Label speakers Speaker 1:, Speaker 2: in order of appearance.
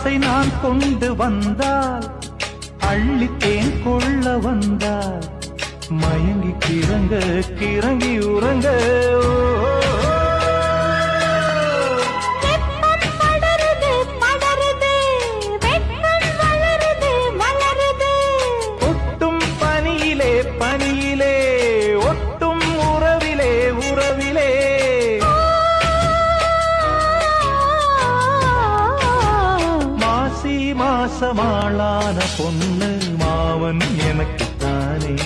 Speaker 1: ஆசை நான் கொண்டு வந்தால் அள்ளித்தேன் கொள்ள வந்தால் மயங்கி கிறங்க கிறங்கி உறங்க ஒட்டும் பனியிலே பனியிலே ஒட்டும் உறவிலே உறவிலே மாசி மாசமாளான பொண்ணு மாவன் எனக்குத்தானே